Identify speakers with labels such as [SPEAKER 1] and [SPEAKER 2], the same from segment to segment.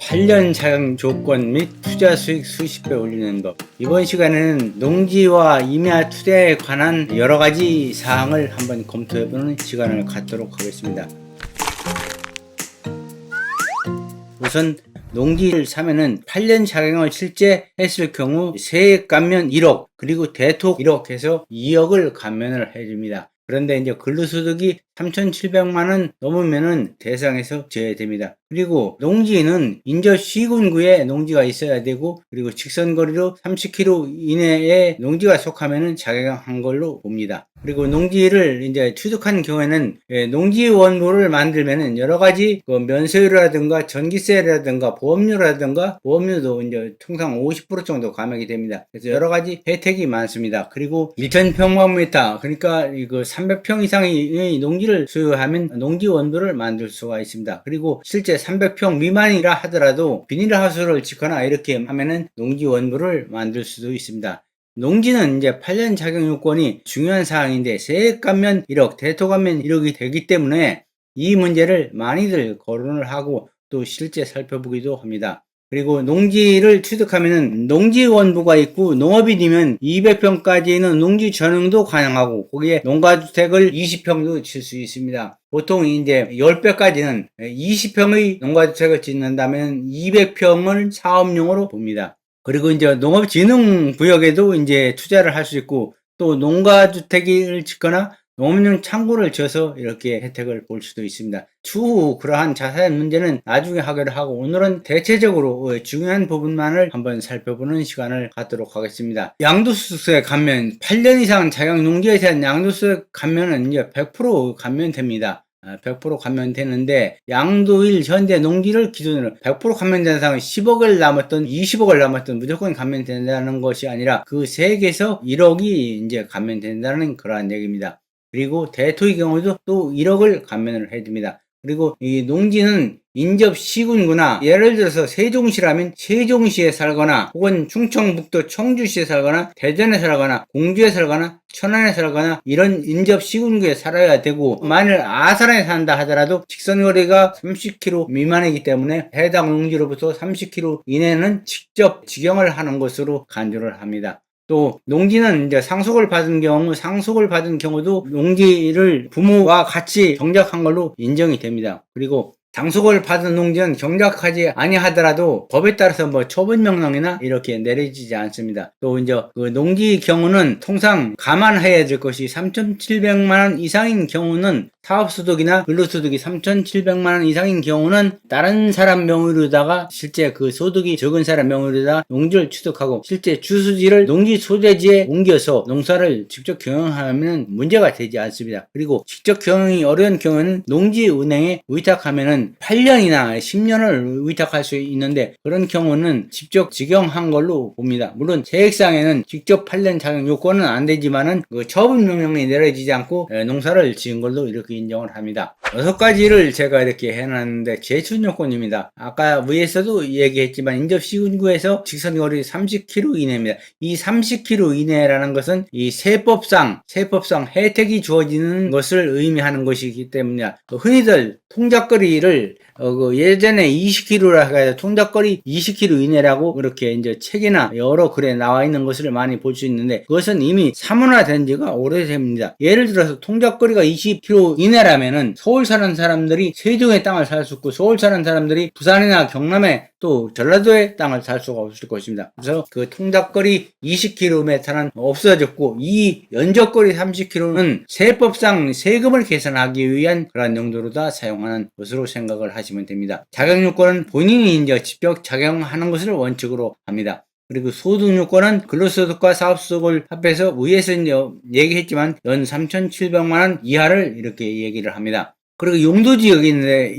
[SPEAKER 1] 8년 자격 조건 및 투자 수익 수십 배 올리는 법. 이번 시간에는 농지와 임야 투자에 관한 여러 가지 사항을 한번 검토해보는 시간을 갖도록 하겠습니다. 우선 농지를 사면은 8년 자격을 실제 했을 경우 세액 감면 1억 그리고 대토 1억 해서 2억을 감면을 해줍니다. 그런데 이제 근로소득이 3,700만원 넘으면은 대상에서 제외됩니다. 그리고 농지는 인접 시군구에 농지가 있어야 되고, 그리고 직선거리로 30km 이내에 농지가 속하면은 자격한 걸로 봅니다. 그리고 농지를 이제 취득한 경우에는 농지 원부를 만들면은 여러 가지 면세율이라든가 전기세라든가 보험료도 이제 통상 50% 정도 감액이 됩니다. 그래서 여러 가지 혜택이 많습니다. 그리고 1,000평방미터, 그러니까 이거 300평 이상의 농지를 소유하면 농지 원부를 만들 수가 있습니다. 그리고 실제 300평 미만이라 하더라도 비닐하우스를 짓거나 이렇게 하면은 농지 원부를 만들 수도 있습니다. 농지는 이제 8년 자격 요건이 중요한 사항인데 세액 감면 1억, 대토 감면 1억이 되기 때문에 이 문제를 많이들 거론을 하고 또 실제 살펴보기도 합니다. 그리고 농지를 취득하면은 농지 원부가 있고, 농업인이면 200평까지는 농지 전용도 가능하고, 거기에 농가주택을 20평도 칠 수 있습니다. 보통 이제 10배까지는 20평의 농가주택을 짓는다면 200평을 사업용으로 봅니다. 그리고 이제 농업진흥구역에도 이제 투자를 할 수 있고, 또 농가주택을 짓거나 농업용 창고를 지어서 이렇게 혜택을 볼 수도 있습니다. 추후 그러한 자세한 문제는 나중에 하기로 하고, 오늘은 대체적으로 중요한 부분만을 한번 살펴보는 시간을 갖도록 하겠습니다. 양도소득세 감면, 8년 이상 자격 농지에 대한 양도소득 감면은 이제 100% 감면됩니다. 100% 감면되는데, 양도일 현재 농지를 기준으로 100% 감면된 사람은 10억을 남았던 20억을 남았던 무조건 감면된다는 것이 아니라 그 세액에서 1억이 이제 감면된다는 그러한 얘기입니다. 그리고 대토의 경우도 또 1억을 감면을 해줍니다. 그리고 이 농지는 인접 시군구나, 예를 들어서 세종시라면 세종시에 살거나, 혹은 충청북도 청주시에 살거나, 대전에 살거나, 공주에 살거나, 천안에 살거나, 이런 인접 시군구에 살아야 되고, 만일 아산에 산다 하더라도 직선거리가 30km 미만이기 때문에 해당 농지로부터 30km 이내는 직접 직영을 하는 것으로 간주를 합니다. 또 농지는 이제 상속을 받은 경우도 농지를 부모와 같이 경작한 걸로 인정이 됩니다. 그리고 상속을 받은 농지는 경작하지 아니하더라도 법에 따라서 처분 명령이나 이렇게 내려지지 않습니다. 또 이제 그 농지 경우는 통상 감안해야 될 것이 3,700만원 이상인 경우는, 사업소득이나 근로소득이 3,700만원 이상인 경우는 다른 사람 명의로다가, 실제 그 소득이 적은 사람 명의로다가 농지를 취득하고 실제 주소지를 농지 소재지에 옮겨서 농사를 직접 경영하면 문제가 되지 않습니다. 그리고 직접 경영이 어려운 경우는 농지은행에 위탁하면은 8년이나 10년을 위탁할 수 있는데, 그런 경우는 직접 직영한 걸로 봅니다. 물론 세액상에는 직접 8년 자격 요건은 안 되지만은 그 처분 명령이 내려지지 않고 농사를 지은 걸로 이렇게 인정을 합니다. 6가지를 제가 이렇게 해놨는데, 제출 요건입니다. 아까 위에서도 얘기했지만 인접시군구에서 직선거리 30km 이내입니다. 이 30km 이내라는 것은 이 세법상 혜택이 주어지는 것을 의미하는 것이기 때문에, 흔히들 통작거리를 예전에 20km라고 해서 통작거리 20km 이내라고 그렇게 이제 책이나 여러 글에 나와 있는 것을 많이 볼 수 있는데, 그것은 이미 사문화된 지가 오래됩니다. 예를 들어서 통작거리가 20km 이내라면은 서울 사는 사람들이 세종의 땅을 살 수 있고, 서울 사는 사람들이 부산이나 경남에 또 전라도의 땅을 살 수가 없을 것입니다. 그래서 그 통작거리 20km는 없어졌고, 이 연적거리 30km는 세법상 세금을 계산하기 위한 그런 용도로다 사용하는 것으로 생각을 하시면 됩니다. 자격요건은 본인이 이제 직접 작용하는 것을 원칙으로 합니다. 그리고 소득요건은 근로소득과 사업소득을 합해서 위에서 이제 얘기했지만 연 3,700만원 이하를 이렇게 얘기를 합니다. 그리고 용도지역이 있는데,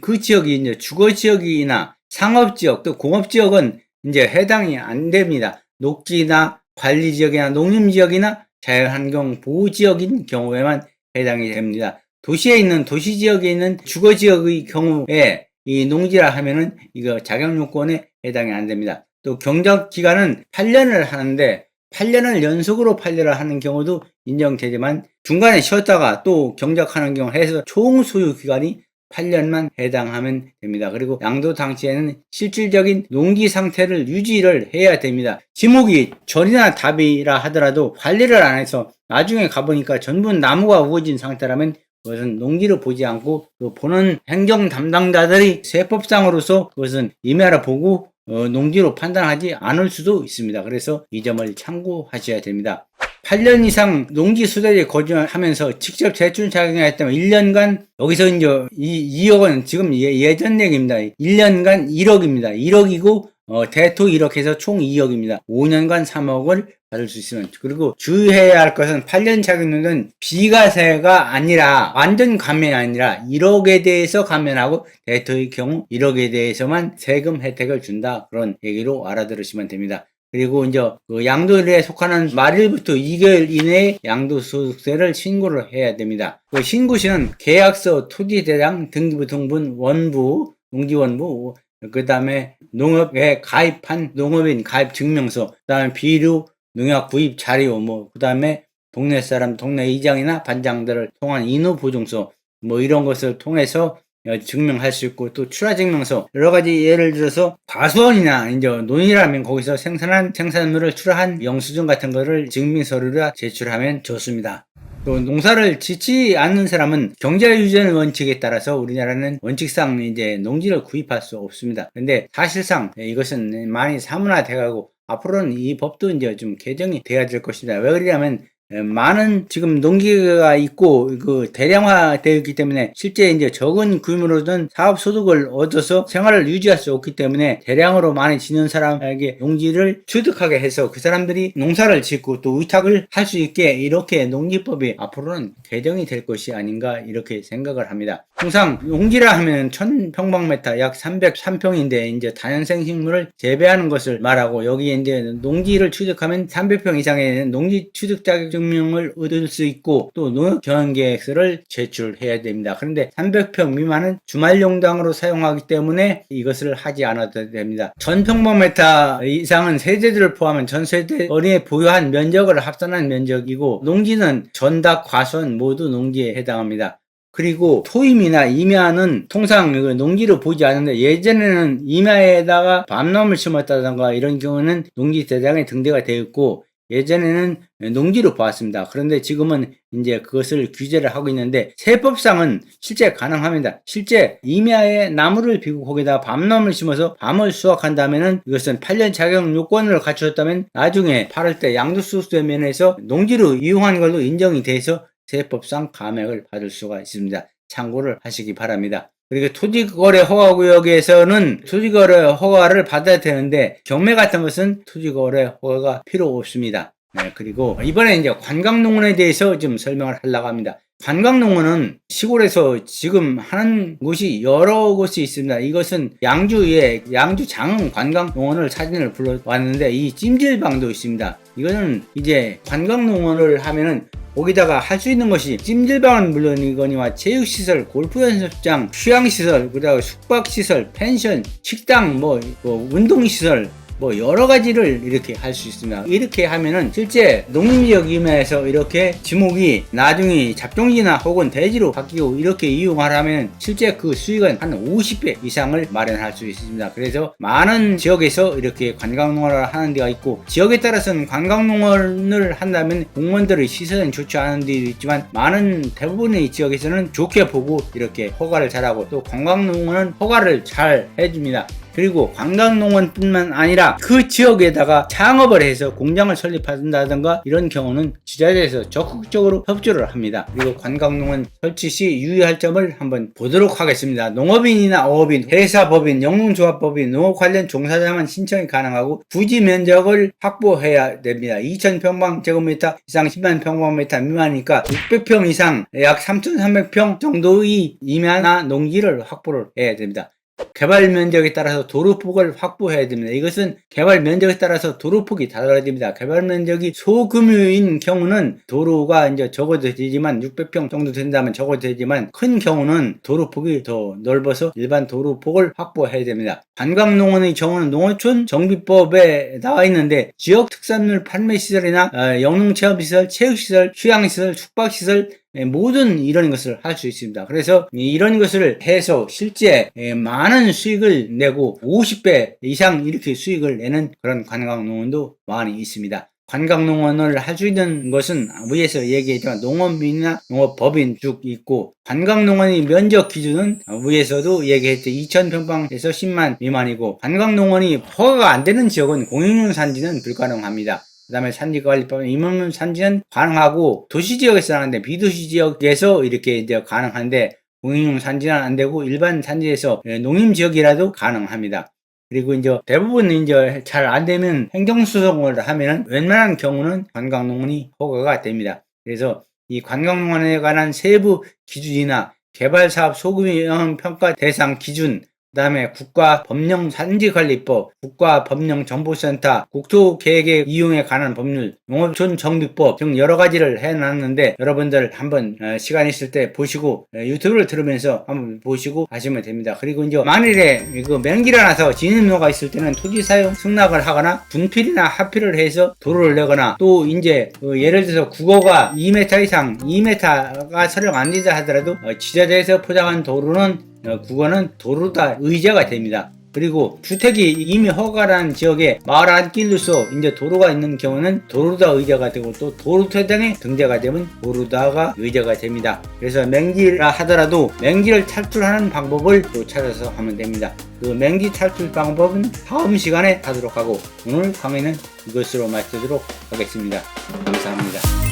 [SPEAKER 1] 그 지역이 이제 주거지역이나 상업지역, 또 공업지역은 이제 해당이 안 됩니다. 녹지나 관리지역이나 농림지역이나 자연환경 보호지역인 경우에만 해당이 됩니다. 도시지역에 있는 주거지역의 경우에 이 농지라 하면은 이거 자격요건에 해당이 안 됩니다. 또 경작기간은 8년을 하는데, 8년을 연속으로 판례를 하는 경우도 인정되지만 중간에 쉬었다가 또 경작하는 경우 해서 총 소유 기간이 8년만 해당하면 됩니다. 그리고 양도 당시에는 실질적인 농기 상태를 유지를 해야 됩니다. 지목이 절이나 답이라 하더라도 관리를 안 해서 나중에 가보니까 전부 나무가 우거진 상태라면 그것은 농기를 보지 않고 또 보는 행정 담당자들이 세법상으로서 그것은 임야를 보고 농지로 판단하지 않을 수도 있습니다. 그래서 이 점을 참고하셔야 됩니다. 8년 이상 농지 수도에 거주하면서 직접 대출 자격했다면 1년간 여기서 이제 2억은 지금 예전 얘기입니다. 1년간 1억입니다. 1억이고 대토 1억 해서 총 2억입니다. 5년간 3억을 받을 수 있으면. 그리고 주의해야 할 것은 8년 자격론은 비과세가 아니라 완전 감면이 아니라 1억에 대해서 감면하고 대토의 경우 1억에 대해서만 세금 혜택을 준다. 그런 얘기로 알아들으시면 됩니다. 그리고 이제 그 양도일에 속하는 말일부터 2개월 이내에 양도소득세를 신고를 해야 됩니다. 그 신고시는 계약서, 토지대장, 등기부등본, 원부, 농지원부, 그 다음에 농업에 가입한 농업인 가입 증명서, 그 다음에 비료, 농약 구입 자료, 그 다음에 동네 사람, 동네 이장이나 반장들을 통한 인후보증서, 이런 것을 통해서 증명할 수 있고, 또 출하증명서, 여러 가지 예를 들어서 과수원이나 이제 논이라면 거기서 생산한 생산물을 출하한 영수증 같은 거를 증빙서류로 제출하면 좋습니다. 또 농사를 짓지 않는 사람은 경제유전 원칙에 따라서 우리나라는 원칙상 이제 농지를 구입할 수 없습니다. 근데 사실상 이것은 많이 사문화돼가고 앞으로는 이 법도 이제 좀 개정이 돼야 될 것입니다. 왜 그러냐면 많은 지금 농기가 있고 그 대량화되어 있기 때문에 실제 이제 적은 규모로든 사업 소득을 얻어서 생활을 유지할 수 없기 때문에 대량으로 많이 짓는 사람에게 농지를 취득하게 해서 그 사람들이 농사를 짓고 또 위탁을 할 수 있게 이렇게 농지법이 앞으로는 개정이 될 것이 아닌가 이렇게 생각을 합니다. 통상 농지라 하면 1000평방미터 약 303평인데 이제 다연생 식물을 재배하는 것을 말하고 여기에 이제 농지를 취득하면 300평 이상의 농지 취득 자격 증명을 얻을 수 있고 또 농업 경영 계획서를 제출해야 됩니다. 그런데 300평 미만은 주말용당으로 사용하기 때문에 이것을 하지 않아도 됩니다. 1000평방미터 이상은 세대들을 포함한 전 세대원이 보유한 면적을 합산한 면적이고 농지는 전닭, 과수원 모두 농지에 해당합니다. 그리고 토임이나 임야는 통상 농지를 보지 않는데 예전에는 임야에다가 밤나무를 심었다던가 이런 경우는 농지대장에 등재가 되어 있고 예전에는 농지로 보았습니다. 그런데 지금은 이제 그것을 규제를 하고 있는데 세법상은 실제 가능합니다. 실제 임야에 나무를 비고 거기다 밤나무를 심어서 밤을 수확한다면은 이것은 8년 자격 요건을 갖추었다면 나중에 팔을 때 양도소득세 면에서 농지로 이용한 걸로 인정이 돼서 세법상 감액을 받을 수가 있습니다. 참고를 하시기 바랍니다. 그리고 토지거래 허가구역에서는 토지거래 허가를 받아야 되는데 경매 같은 것은 토지거래 허가가 필요 없습니다. 네, 그리고 이번에 이제 관광농원에 대해서 좀 설명을 하려고 합니다. 관광농원은 시골에서 지금 하는 곳이 여러 곳이 있습니다. 이것은 양주에 양주 장흥 관광농원을 사진을 불러왔는데 이 찜질방도 있습니다. 이거는 이제 관광농원을 하면은 거기다가 할 수 있는 것이 찜질방은 물론이거니와 체육시설, 골프연습장, 휴양시설, 그다음에 숙박시설, 펜션, 식당, 운동시설, 여러 가지를 이렇게 할 수 있습니다. 이렇게 하면은 실제 농림지역 임야에서 이렇게 지목이 나중에 잡종지나 혹은 대지로 바뀌고 이렇게 이용하려면 실제 그 수익은 한 50배 이상을 마련할 수 있습니다. 그래서 많은 지역에서 이렇게 관광농원을 하는 데가 있고 지역에 따라서는 관광농원을 한다면 공무원들의 시선은 좋지 않은 데도 있지만 많은 대부분의 지역에서는 좋게 보고 이렇게 허가를 잘하고 또 관광농원은 허가를 잘 해줍니다. 그리고 관광농원뿐만 아니라 그 지역에다가 창업을 해서 공장을 설립한다든가 이런 경우는 지자체에서 적극적으로 협조를 합니다. 그리고 관광농원 설치 시 유의할 점을 한번 보도록 하겠습니다. 농업인이나 어업인, 회사법인, 영농조합법인, 농업 관련 종사자만 신청이 가능하고 부지 면적을 확보해야 됩니다. 2000평방제곱미터 이상 10만 평방미터 미만이니까 600평 이상 약 3300평 정도의 임야나 농지를 확보를 해야 됩니다. 개발 면적에 따라서 도로폭을 확보해야 됩니다. 이것은 개발 면적에 따라서 도로폭이 달라집니다. 개발 면적이 소규모인 경우는 도로가 이제 적어도 되지만 600평 정도 된다면 적어도 되지만 큰 경우는 도로폭이 더 넓어서 일반 도로폭을 확보해야 됩니다. 관광농원의 경우는 농어촌 정비법에 나와 있는데 지역 특산물 판매시설이나 영농체험시설, 체육시설, 휴양시설, 숙박시설, 모든 이런 것을 할 수 있습니다. 그래서 이런 것을 해서 실제 많은 수익을 내고 50배 이상 이렇게 수익을 내는 그런 관광농원도 많이 있습니다. 관광농원을 할 수 있는 것은 위에서 얘기했지만 농업인이나 농업법인 쭉 있고, 관광농원의 면적 기준은 위에서도 얘기했죠. 2,000평방에서 10만 미만이고, 관광농원이 허가가 안 되는 지역은 공인용 산지는 불가능합니다. 그 다음에 산지관리법, 임업용 산지는 가능하고, 도시지역에서 하는데 비도시지역에서 이렇게 이제 가능한데, 공인용 산지는 안 되고, 일반 산지에서 농림지역이라도 가능합니다. 그리고 이제 대부분 이제 잘 안 되면 행정소송을 하면은 웬만한 경우는 관광농원이 허가가 됩니다. 그래서 이 관광농원에 관한 세부 기준이나 개발사업 소규모 평가 대상 기준, 그 다음에 국가법령산지관리법, 국가법령정보센터, 국토계획의 이용에 관한 법률, 농업촌정비법 등 여러 가지를 해놨는데, 여러분들 한번 시간 있을 때 보시고 유튜브를 들으면서 한번 보시고 하시면 됩니다. 그리고 이제 만일에 이거 맹기가 나서 진입로가 있을 때는 토지 사용 승낙을 하거나 분필이나 하필을 해서 도로를 내거나, 또 이제 예를 들어서 국어가 2m 이상 2m가 설정 안 된다 하더라도 지자체에서 포장한 도로는 국어는 도로다 의제가 됩니다. 그리고 주택이 이미 허가란 지역에 마을 안길로서 이제 도로가 있는 경우는 도로다 의제가 되고, 또 도로태당에 등재가 되면 도로다가 의제가 됩니다. 그래서 맹기라 하더라도 맹기를 탈출하는 방법을 또 찾아서 하면 됩니다. 그 맹기 탈출 방법은 다음 시간에 하도록 하고, 오늘 강의는 이것으로 마치도록 하겠습니다. 감사합니다.